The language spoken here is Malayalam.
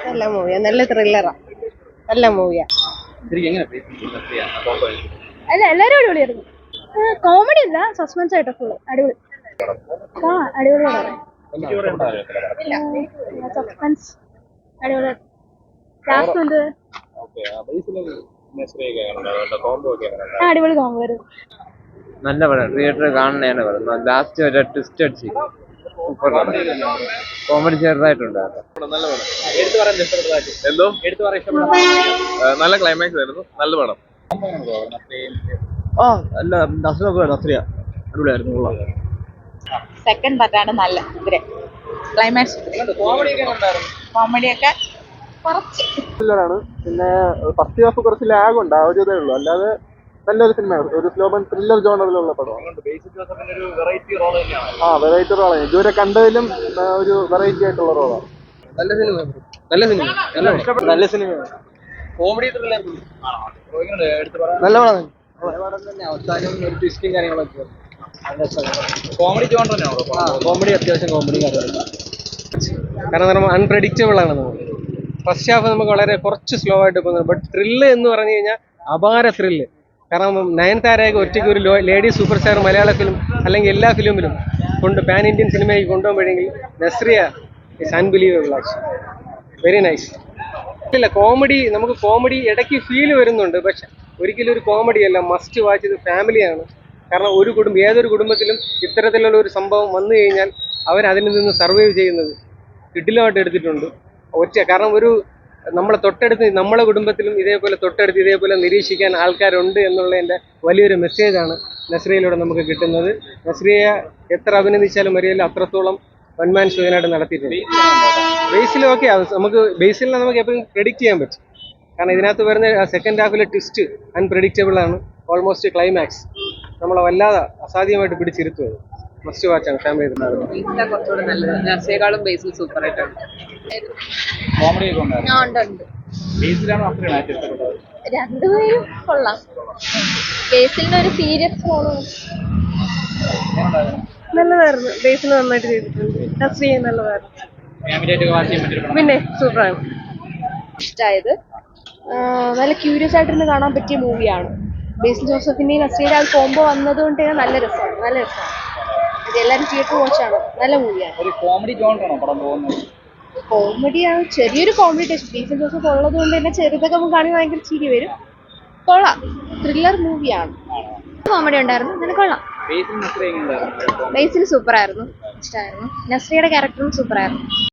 നല്ല മൂവിയാ, നല്ല ത്രില്ലറാ, നല്ല മൂവിയാ. അല്ല എല്ലാരും അടിപൊളിയായിരുന്നു. കോമഡി അല്ല, സസ്പെൻസ് ആയിട്ട് ഫുള്ള് അടിപൊളി. അടിപൊളി സസ്പെൻസ് അടിപൊളി. അടിപൊളി കോമ്പോ ആയിരുന്നു. നല്ല പടം, തിയേറ്ററിൽ കാണണേന്ന് പറഞ്ഞു. ലാസ്റ്റ് ഒരു ട്വിസ്റ്റ് അടിച്ച് സൂപ്പർ പടം. കോമഡി ചെറുതായിട്ടുണ്ടായിരുന്നു. എന്തോ നല്ല ക്ലൈമാക്സ് ആയിരുന്നു, നല്ല പടം. നല്ല നസ്രിയ അടിപൊളിയായിരുന്നു. സെക്കൻഡ് പാർട്ടാണ് നല്ല ക്ലൈമാക്സ് കോമഡിയൊക്കെ കുറച്ച്. പിന്നെ ഫസ്റ്റ് ഹാഫ് കുറച്ച് ലാഗ് ഉണ്ട്, ആ ഒരു ഇതേ ഉള്ളൂ. അല്ലാതെ നല്ലൊരു സിനിമ, ഒരു സ്ലോബൻ ത്രില്ലർ ജോണറിലുള്ള പടമാണ്. വെറൈറ്റി റോളാണ് ഇതുവരെ കണ്ടതിലും ഒരു വെറൈറ്റി ആയിട്ടുള്ള റോളാണ്. നല്ല സിനിമ, നല്ല സിനിമ, നല്ല സിനിമയാണ്. കോമഡി ത്രില്ലർ നല്ല പടം തന്നെ. അവസാനം ഒരു ട്വിസ്റ്റും കാര്യങ്ങളൊക്കെ. കോമഡി ജോൺ തന്നെയാണോ? കോമഡി, അത്യാവശ്യം കോമഡി കാര്യങ്ങളൊക്കെ. കാരണം നമ്മൾ അൺപ്രഡിക്റ്റബിൾ ആണ്. നമുക്ക് ഫസ്റ്റ് ഹാഫ് നമുക്ക് വളരെ കുറച്ച് സ്ലോ ആയിട്ട് പോകുന്നത്. ബട്ട് ത്രില്ല് എന്ന് പറഞ്ഞു കഴിഞ്ഞാൽ അപാര ത്രില്ല്. കാരണം നയൻതാരയൊക്കെ ഒറ്റയ്ക്ക് ഒരു lady super star Malayala film അല്ലെങ്കിൽ എല്ലാ ഫിലിമിലും പാൻ ഇന്ത്യൻ സിനിമയ്ക്ക് കൊണ്ടുപോകുമ്പോഴെങ്കിൽ Nazriya is unbelievable actually. Very nice. ഇല്ല, കോമഡി നമുക്ക് കോമഡി ഇടയ്ക്ക് ഫീൽ വരുന്നുണ്ട്, പക്ഷെ ഒരിക്കലും ഒരു കോമഡി അല്ല. Must watch. ഇത് ഫാമിലിയാണ്. കാരണം ഏതൊരു കുടുംബത്തിലും ഇത്തരത്തിലുള്ള ഒരു സംഭവം വന്നു കഴിഞ്ഞാൽ അവരതിൽ നിന്ന് സർവൈവ് ചെയ്യുന്നത് കിടിലമായിട്ട് എടുത്തിട്ടുണ്ട്. കാരണം നമ്മളെ കുടുംബത്തിലും ഇതേപോലെ നിരീക്ഷിക്കാൻ ആൾക്കാരുണ്ട് എന്നുള്ളതിൻ്റെ വലിയൊരു മെസ്സേജാണ് നസ്രിയയിലൂടെ നമുക്ക് കിട്ടുന്നത്. നസ്രിയ എത്ര അഭിനന്ദിച്ചാലും മരിയല്ല അത്രത്തോളം വൺമാൻ ഷോയിനായിട്ട് നടത്തിയിട്ടുണ്ട്. ബേസിൽ ഓക്കെ, ബേസിൽ നമുക്ക് എപ്പോഴും പ്രെഡിക്റ്റ് ചെയ്യാൻ പറ്റും. കാരണം ഇതിനകത്ത് വരുന്ന സെക്കൻഡ് ഹാഫിലെ ട്വിസ്റ്റ് അൺപ്രഡിക്റ്റബിൾ ആണ്. ഓൾമോസ്റ്റ് ക്ലൈമാക്സ് നമ്മളെ വല്ലാതെ അസാധ്യമായിട്ട് പിടിച്ചിരുത്തുന്നത്. Must വാച്ചാണ് family. കുറച്ചുകൂടെ നല്ലത്. നസ്രിയേക്കാളും ബേസിൽ സൂപ്പർ ആയിട്ടാണ്. രണ്ടുപേരും കൊള്ളാം. ബേസിലിന് ഒരു സീരിയസ് ഫോണും നല്ലതായിരുന്നു. ബേസിൽ നന്നായിട്ട് ചെയ്തിട്ടുണ്ട്. നസ്രിയ നല്ലതായിരുന്നു. പിന്നെ സൂപ്പറാണ്. ഇഷ്ടമായത്. നല്ല ക്യൂരിയസ് ആയിട്ടിരുന്ന് കാണാൻ പറ്റിയ മൂവിയാണ്. ബേസിൽ ജോസഫിന്റെയും നസ്രിയുടെ ആ കോംബോ വന്നതുകൊണ്ട് നല്ല രസമാണ്. എല്ലാവരും തിയേറ്റർ വാച്ചാണ്. നല്ല മൂവിയാണ്. ഒരു കോമഡി ജോണറാണോ പടം പോകുന്നത്? കോമഡിയാണ്, ചെറിയൊരു കോമഡി ടച്ച്. ബേസിൽ ജോസഫ് ഉള്ളത് കൊണ്ട് തന്നെ ചെറുതൊക്കെ നമുക്ക് കാണുമ്പോൾ ഭയങ്കര ചിരി വരും. കൊള്ളാം. ത്രില്ലർ മൂവിയാണ്. കോമഡി ഉണ്ടായിരുന്നു, നല്ല കൊള്ളാം. ബേസിൽ സൂപ്പറായിരുന്നു, ഇഷ്ടമായിരുന്നു. നസ്രിയുടെ ക്യാരക്ടറും സൂപ്പറായിരുന്നു.